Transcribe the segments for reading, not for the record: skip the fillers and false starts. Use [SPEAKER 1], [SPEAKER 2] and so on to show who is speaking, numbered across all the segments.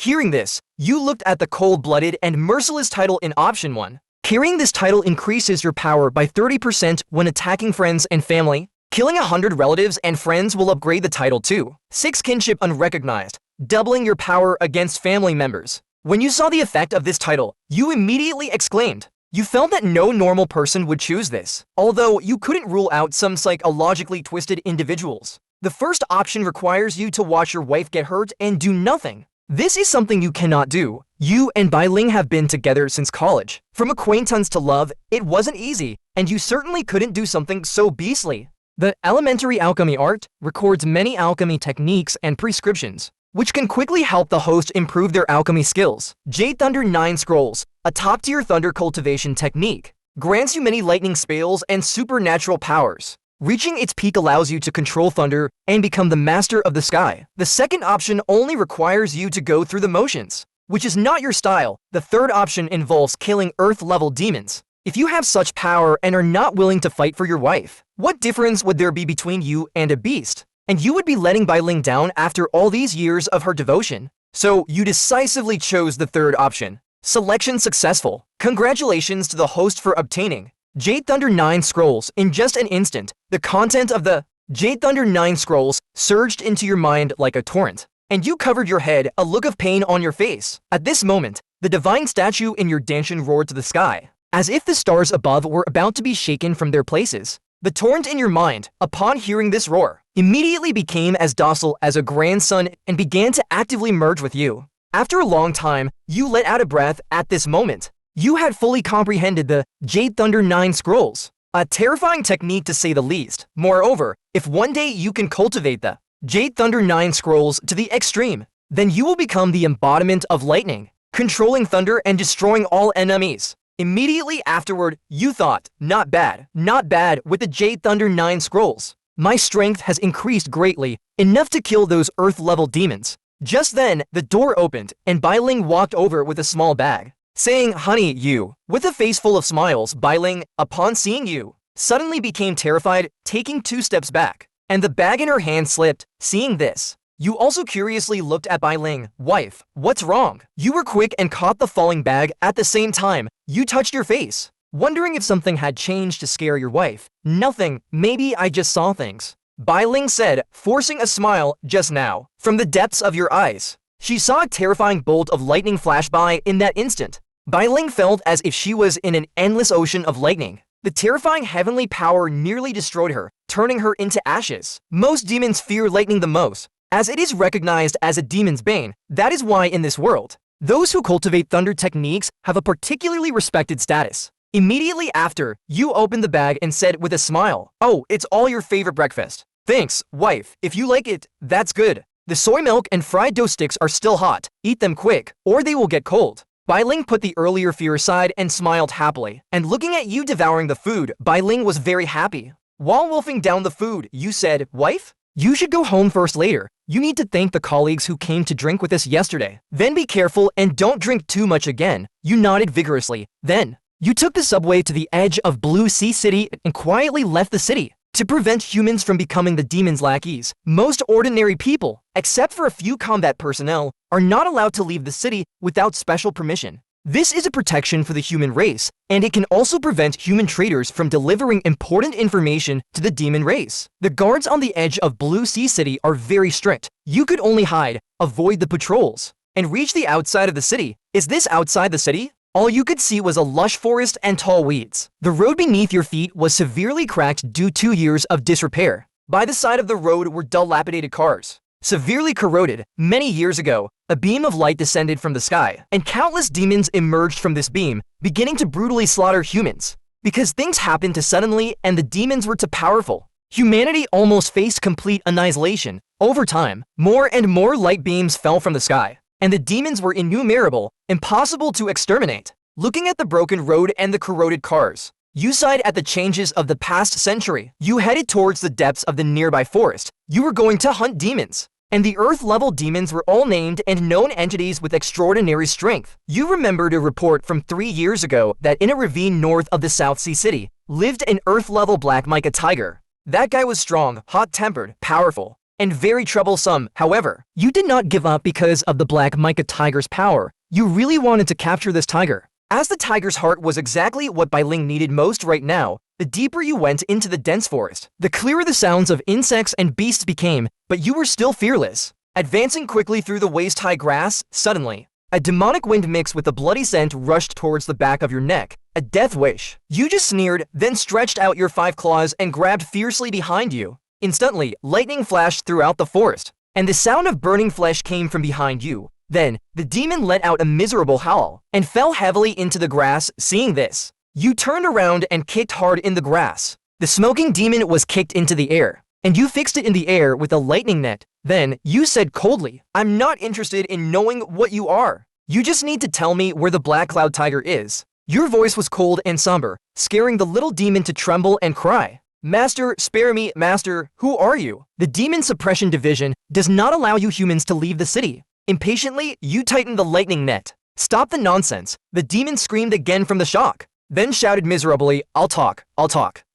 [SPEAKER 1] Hearing this, you looked at the cold-blooded and merciless title in option 1. Carrying this title increases your power by 30% when attacking friends and family. Killing 100 relatives and friends will upgrade the title to 6 kinship unrecognized, doubling your power against family members. When you saw the effect of this title, you immediately exclaimed. You felt that no normal person would choose this, although you couldn't rule out some psychologically twisted individuals. The first option requires you to watch your wife get hurt and do nothing. This is something you cannot do. You and Bai Ling have been together since college. From acquaintance to love, it wasn't easy, and you certainly couldn't do something so beastly. The elementary alchemy art records many alchemy techniques and prescriptions, which can quickly help the host improve their alchemy skills. Jade Thunder Nine Scrolls, a top-tier thunder cultivation technique, grants you many lightning spells and supernatural powers. Reaching its peak allows you to control thunder and become the master of the sky. The second option only requires you to go through the motions, which is not your style. The third option involves killing earth-level demons. If you have such power and are not willing to fight for your wife, what difference would there be between you and a beast? And you would be letting Bai Ling down after all these years of her devotion. So you decisively chose the third option. Selection successful. Congratulations to the host for obtaining Jade Thunder Nine Scrolls. In just an instant, the content of the Jade Thunder Nine Scrolls surged into your mind like a torrent, and you covered your head, a look of pain on your face. At this moment, the divine statue in your dantian roared to the sky, as if the stars above were about to be shaken from their places. The torrent in your mind, upon hearing this roar, immediately became as docile as a grandson and began to actively merge with you. After a long time, you let out a breath at this moment. You had fully comprehended the Jade Thunder Nine Scrolls, a terrifying technique to say the least. Moreover, if one day you can cultivate the Jade Thunder Nine Scrolls to the extreme, then you will become the embodiment of lightning, controlling thunder and destroying all enemies. Immediately afterward, you thought, not bad with the Jade Thunder Nine Scrolls. My strength has increased greatly, enough to kill those earth-level demons. Just then, the door opened, and Bai Ling walked over with a small bag, saying, "Honey, you." With a face full of smiles, Bai Ling, upon seeing you, suddenly became terrified, taking 2 steps back, and the bag in her hand slipped. Seeing this, you also curiously looked at Bai Ling. "Wife, what's wrong?" You were quick and caught the falling bag. At the same time, you touched your face, wondering if something had changed to scare your wife. "Nothing, maybe I just saw things," Bai Ling said, forcing a smile. "Just now, from the depths of your eyes." She saw a terrifying bolt of lightning flash by. In that instant, Bai Ling felt as if she was in an endless ocean of lightning. The terrifying heavenly power nearly destroyed her, turning her into ashes. Most demons fear lightning the most, as it is recognized as a demon's bane. That is why in this world, those who cultivate thunder techniques have a particularly respected status. Immediately after, you opened the bag and said with a smile, "Oh, it's all your favorite breakfast." "Thanks, wife. If you like it, that's good. The soy milk and fried dough sticks are still hot. Eat them quick, or they will get cold." Bai Ling put the earlier fear aside and smiled happily. And looking at you devouring the food, Bai Ling was very happy. While wolfing down the food, you said, "Wife, you should go home first later. You need to thank the colleagues who came to drink with us yesterday. Then be careful and don't drink too much again." You nodded vigorously. Then, you took the subway to the edge of Blue Sea City and quietly left the city. To prevent humans from becoming the demon's lackeys, most ordinary people, except for a few combat personnel, are not allowed to leave the city without special permission. This is a protection for the human race, and it can also prevent human traders from delivering important information to the demon race. The guards on the edge of Blue Sea City are very strict. You could only hide, avoid the patrols, and reach the outside of the city. Is this outside the city? All you could see was a lush forest and tall weeds. The road beneath your feet was severely cracked due to years of disrepair. By the side of the road were dilapidated cars, severely corroded. Many years ago, a beam of light descended from the sky, and countless demons emerged from this beam, beginning to brutally slaughter humans. Because things happened too suddenly and the demons were too powerful, humanity almost faced complete annihilation. Over time, more and more light beams fell from the sky, and the demons were innumerable, impossible to exterminate. Looking at the broken road and the corroded cars, you sighed at the changes of the past century. You headed towards the depths of the nearby forest. You were going to hunt demons, and the Earth-level demons were all named and known entities with extraordinary strength. You remembered a report from 3 years ago that in a ravine north of the South Sea City lived an Earth-level black mica tiger. That guy was strong, hot-tempered, powerful, and very troublesome. However, you did not give up because of the black mica tiger's power. You really wanted to capture this tiger. As the tiger's heart was exactly what Bai Ling needed most right now, the deeper you went into the dense forest, the clearer the sounds of insects and beasts became, but you were still fearless. Advancing quickly through the waist-high grass, suddenly, a demonic wind mixed with a bloody scent rushed towards the back of your neck, a death wish. You just sneered, then stretched out your 5 claws and grabbed fiercely behind you. Instantly, lightning flashed throughout the forest, and the sound of burning flesh came from behind you. Then, the demon let out a miserable howl and fell heavily into the grass. Seeing this, you turned around and kicked hard in the grass. The smoking demon was kicked into the air, and you fixed it in the air with a lightning net. Then, you said coldly, "I'm not interested in knowing what you are. You just need to tell me where the Black Cloud Tiger is." Your voice was cold and somber, scaring the little demon to tremble and cry. "Master, spare me, Master, who are you?" The Demon Suppression Division does not allow you humans to leave the city. Impatiently, you tightened the lightning net. "Stop the nonsense," the demon screamed again from the shock, then shouted miserably, I'll talk.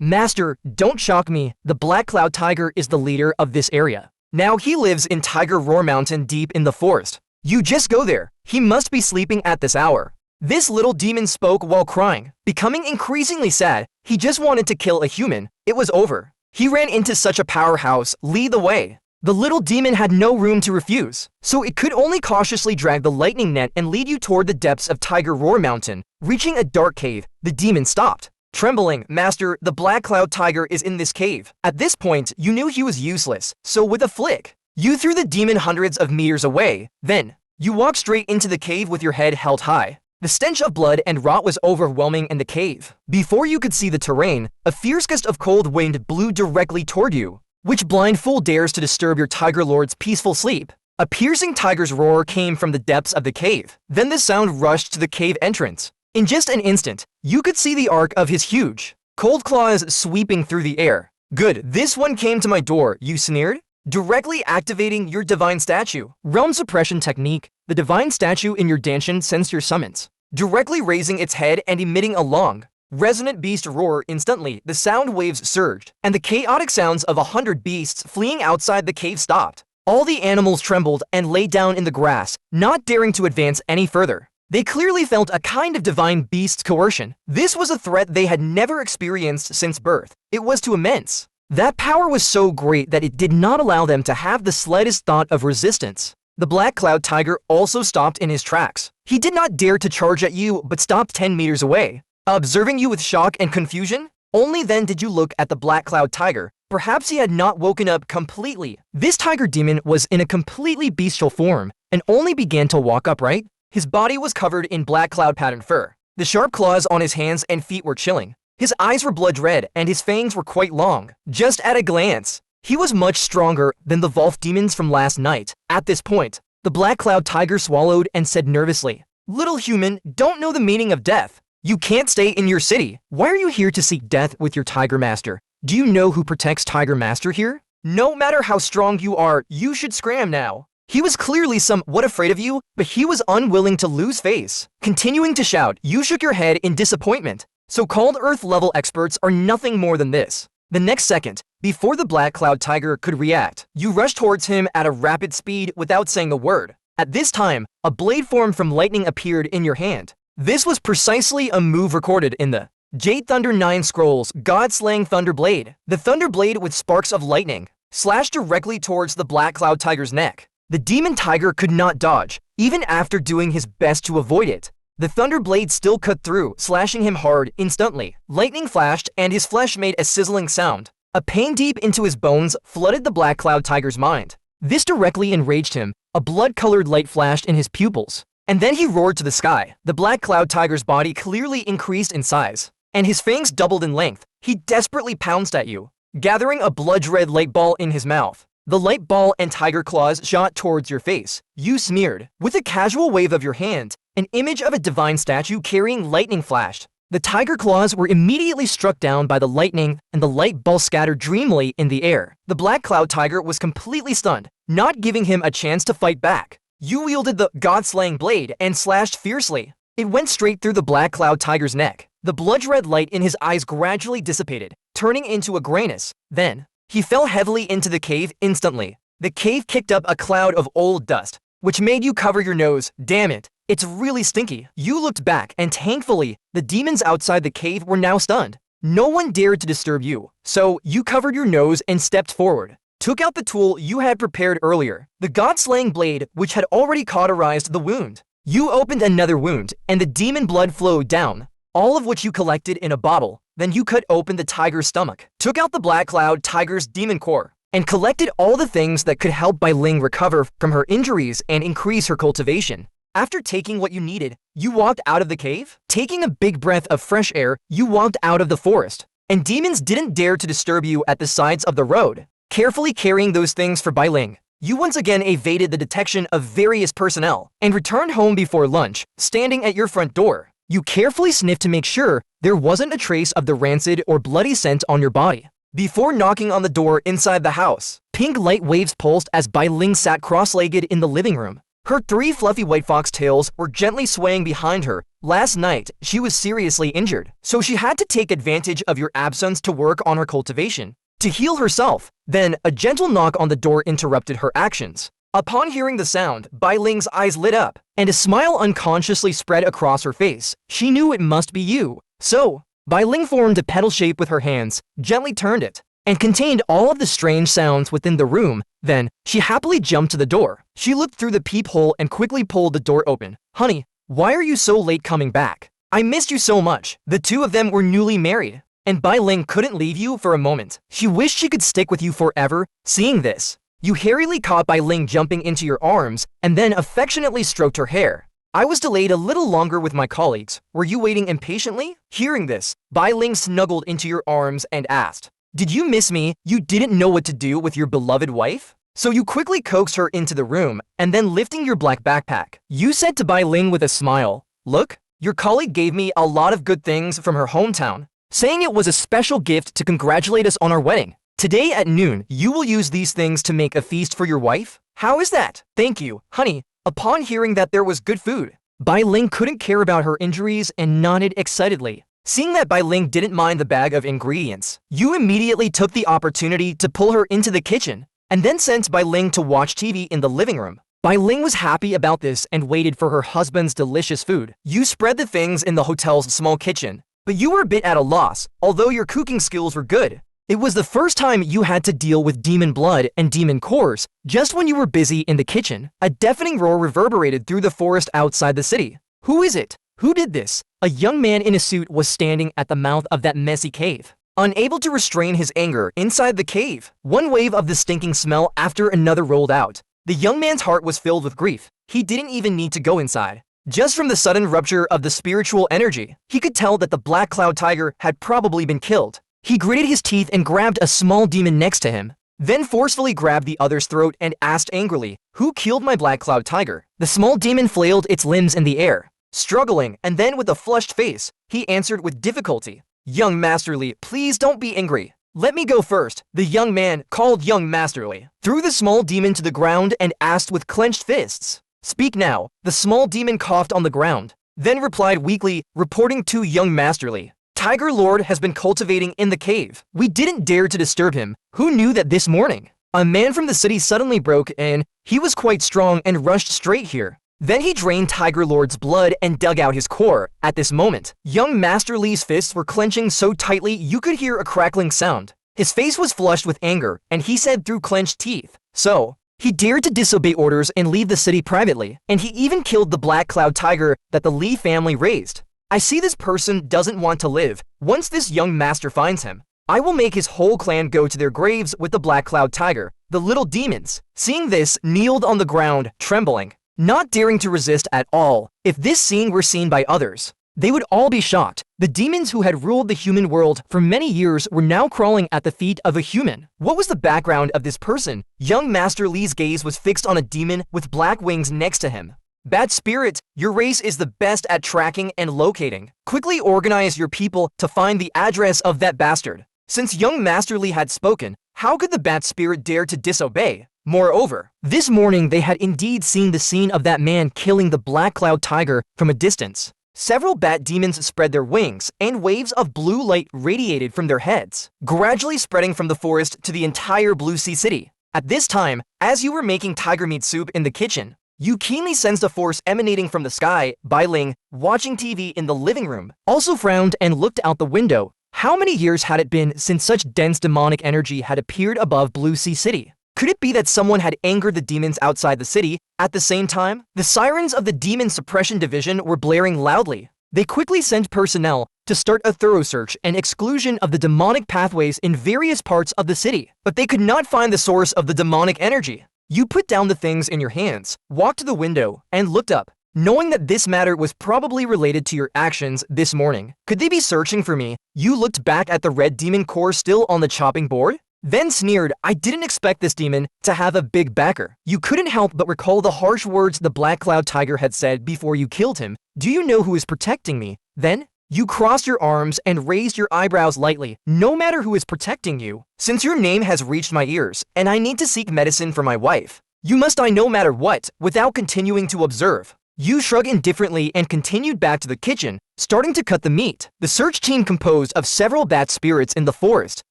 [SPEAKER 1] "Master, don't shock me. The Black Cloud Tiger is the leader of this area. Now he lives in Tiger Roar Mountain deep in the forest. You just go there. He must be sleeping at this hour." This little demon spoke while crying, becoming increasingly sad. He just wanted to kill a human. It was over. He ran into such a powerhouse. Lead the way. The little demon had no room to refuse, so it could only cautiously drag the lightning net and lead you toward the depths of Tiger Roar Mountain. Reaching a dark cave, the demon stopped. Trembling, "Master, the Black Cloud Tiger is in this cave." At this point, you knew he was useless, so with a flick, you threw the demon hundreds of meters away. Then, you walked straight into the cave with your head held high. The stench of blood and rot was overwhelming in the cave. Before you could see the terrain, a fierce gust of cold wind blew directly toward you. Which blind fool dares to disturb your Tiger Lord's peaceful sleep? A piercing tiger's roar came from the depths of the cave. Then the sound rushed to the cave entrance. In just an instant, you could see the arc of his huge, cold claws sweeping through the air. "Good, this one came to my door," you sneered, directly activating your divine statue. Realm suppression technique. The divine statue in your Danshin sensed your summons, directly raising its head and emitting a long, resonant beast roar. Instantly, the sound waves surged, and the chaotic sounds of 100 beasts fleeing outside the cave stopped. All the animals trembled and lay down in the grass, not daring to advance any further. They clearly felt a kind of divine beast coercion. This was a threat they had never experienced since birth. It was too immense. That power was so great that it did not allow them to have the slightest thought of resistance. The Black Cloud Tiger also stopped in his tracks. He did not dare to charge at you, but stopped 10 meters away, observing you with shock and confusion. Only then did you look at the Black Cloud Tiger. Perhaps he had not woken up completely. This tiger demon was in a completely bestial form, and only began to walk upright. His body was covered in black cloud pattern fur. The sharp claws on his hands and feet were chilling. His eyes were blood red, and his fangs were quite long. Just at a glance, he was much stronger than the Wolf demons from last night. At this point, the Black Cloud Tiger swallowed and said nervously, "Little human, don't know the meaning of death. You can't stay in your city. Why are you here to seek death with your Tiger Master? Do you know who protects Tiger Master here? No matter how strong you are, you should scram now." He was clearly somewhat afraid of you, but he was unwilling to lose face. Continuing to shout, you shook your head in disappointment. So-called Earth-level experts are nothing more than this. The next second, before the Black Cloud Tiger could react, you rushed towards him at a rapid speed without saying a word. At this time, a blade form from lightning appeared in your hand. This was precisely a move recorded in the Jade Thunder Nine Scrolls, God-slaying Thunder Blade. The Thunder Blade with sparks of lightning slashed directly towards the Black Cloud Tiger's neck. The demon tiger could not dodge, even after doing his best to avoid it. The Thunder Blade still cut through, slashing him hard. Instantly, lightning flashed and his flesh made a sizzling sound. A pain deep into his bones flooded the Black Cloud Tiger's mind. This directly enraged him. A blood-colored light flashed in his pupils, and then he roared to the sky. The Black Cloud Tiger's body clearly increased in size, and his fangs doubled in length. He desperately pounced at you, gathering a blood-red light ball in his mouth. The light ball and tiger claws shot towards your face. You sneered. With a casual wave of your hand, an image of a divine statue carrying lightning flashed. The tiger claws were immediately struck down by the lightning, and the light ball scattered dreamily in the air. The Black Cloud Tiger was completely stunned, not giving him a chance to fight back. You wielded the God-slaying blade and slashed fiercely. It went straight through the Black Cloud Tiger's neck. The blood-red light in his eyes gradually dissipated, turning into a grayness. Then, he fell heavily into the cave instantly. the cave kicked up a cloud of old dust, which made you cover your nose. Damn it, it's really stinky. You looked back, and thankfully, the demons outside the cave were now stunned. No one dared to disturb you, so you covered your nose and stepped forward. Took out the tool you had prepared earlier, the god-slaying blade, which had already cauterized the wound. You opened another wound, and the demon blood flowed down, all of which you collected in a bottle. Then you cut open the tiger's stomach, took out the Black Cloud Tiger's demon core, and collected all the things that could help Bai Ling recover from her injuries and increase her cultivation. After taking what you needed, you walked out of the cave. Taking a big breath of fresh air, you walked out of the forest, and demons didn't dare to disturb you at the sides of the road. Carefully carrying those things for Bai Ling, you once again evaded the detection of various personnel and returned home before lunch. Standing at your front door, you carefully sniffed to make sure there wasn't a trace of the rancid or bloody scent on your body. Before knocking on the door inside the house, pink light waves pulsed as Bai Ling sat cross-legged in the living room. Her 3 fluffy white fox tails were gently swaying behind her. Last night, she was seriously injured, so she had to take advantage of your absence to work on her cultivation to heal herself. Then, a gentle knock on the door interrupted her actions. Upon hearing the sound, Bai Ling's eyes lit up, and a smile unconsciously spread across her face. She knew it must be you. So, Bai Ling formed a petal shape with her hands, gently turned it, and contained all of the strange sounds within the room. Then, she happily jumped to the door. She looked through the peephole and quickly pulled the door open. Honey, why are you so late coming back? I missed you so much. The two of them were newly married, and Bai Ling couldn't leave you for a moment. She wished she could stick with you forever. Seeing this, you hurriedly caught Bai Ling jumping into your arms and then affectionately stroked her hair. I was delayed a little longer with my colleagues. Were you waiting impatiently? Hearing this, Bai Ling snuggled into your arms and asked, did you miss me? You didn't know what to do with your beloved wife? So you quickly coaxed her into the room, and then lifting your black backpack, you said to Bai Ling with a smile, look, your colleague gave me a lot of good things from her hometown, saying it was a special gift to congratulate us on our wedding. Today at noon, you will use these things to make a feast for your wife? How is that? Thank you, honey. Upon hearing that there was good food, Bai Ling couldn't care about her injuries and nodded excitedly. Seeing that Bai Ling didn't mind the bag of ingredients, you immediately took the opportunity to pull her into the kitchen, and then sent Bai Ling to watch TV in the living room. Bai Ling was happy about this and waited for her husband's delicious food. You spread the things in the hotel's small kitchen, but you were a bit at a loss, although your cooking skills were good. It was the first time you had to deal with demon blood and demon cores. Just when you were busy in the kitchen, a deafening roar reverberated through the forest outside the city. Who is it? Who did this? A young man in a suit was standing at the mouth of that messy cave. Unable to restrain his anger inside the cave, one wave of the stinking smell after another rolled out. The young man's heart was filled with grief. He didn't even need to go inside. Just from the sudden rupture of the spiritual energy, he could tell that the Black Cloud Tiger had probably been killed. He gritted his teeth and grabbed a small demon next to him, then forcefully grabbed the other's throat and asked angrily, who killed my Black Cloud Tiger? The small demon flailed its limbs in the air, struggling, and then with a flushed face, he answered with difficulty, young Masterly, please don't be angry. Let me go first. The young man, called young Masterly, threw the small demon to the ground and asked with clenched fists, speak now. The small demon coughed on the ground, then replied weakly, reporting to young Masterly, Tiger Lord has been cultivating in the cave. We didn't dare to disturb him. Who knew that this morning a man from the city suddenly broke in? He was quite strong and rushed straight here. Then he drained Tiger Lord's blood and dug out his core. At this moment, young Master Li's fists were clenching so tightly you could hear a crackling sound. His face was flushed with anger, and he said through clenched teeth, so he dared to disobey orders and leave the city privately, and he even killed the Black Cloud Tiger that the Li family raised. I see this person doesn't want to live. Once this young master finds him, I will make his whole clan go to their graves with the Black Cloud Tiger. The little demons, seeing this, kneeled on the ground, trembling, not daring to resist at all. If this scene were seen by others, they would all be shocked. The demons who had ruled the human world for many years were now crawling at the feet of a human. What was the background of this person? Young Master Li's gaze was fixed on a demon with black wings next to him. Bad spirit, your race is the best at tracking and locating. Quickly organize your people to find the address of that bastard. Since young Master Li had spoken, how could the bat spirit dare to disobey? Moreover, this morning they had indeed seen the scene of that man killing the Black Cloud Tiger from a distance. Several bat demons spread their wings, and waves of blue light radiated from their heads, gradually spreading from the forest to the entire Blue Sea City. At this time, as you were making tiger meat soup in the kitchen, you keenly sensed a force emanating from the sky. Bai Ling, watching TV in the living room, also frowned and looked out the window. How many years had it been since such dense demonic energy had appeared above Blue Sea City? Could it be that someone had angered the demons outside the city? At the same time, the sirens of the Demon Suppression Division were blaring loudly. They quickly sent personnel to start a thorough search and exclusion of the demonic pathways in various parts of the city, but they could not find the source of the demonic energy. You put down the things in your hands, walked to the window, and looked up, knowing that this matter was probably related to your actions this morning. Could they be searching for me? You looked back at the red demon core still on the chopping board, then sneered, I didn't expect this demon to have a big backer. You couldn't help but recall the harsh words the Black Cloud Tiger had said before you killed him. Do you know who is protecting me? Then, you crossed your arms and raised your eyebrows lightly. No matter who is protecting you, since your name has reached my ears, and I need to seek medicine for my wife, you must I no matter what, without continuing to observe. You shrugged indifferently and continued back to the kitchen, starting to cut the meat. The search team composed of several bat spirits in the forest,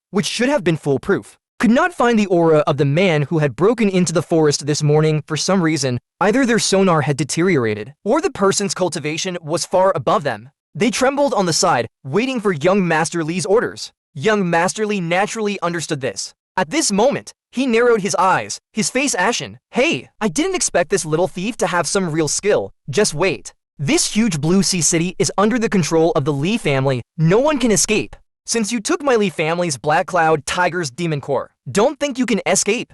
[SPEAKER 1] which should have been foolproof, could not find the aura of the man who had broken into the forest this morning for some reason. Either their sonar had deteriorated, or the person's cultivation was far above them. They trembled on the side, waiting for young Master Li's orders. Young Master Li naturally understood this. At this moment, he narrowed his eyes, his face ashen. Hey, I didn't expect this little thief to have some real skill. Just wait. This huge Blue Sea City is under the control of the Li family. No one can escape. Since you took my Li family's Black Cloud Tiger's demon core, don't think you can escape.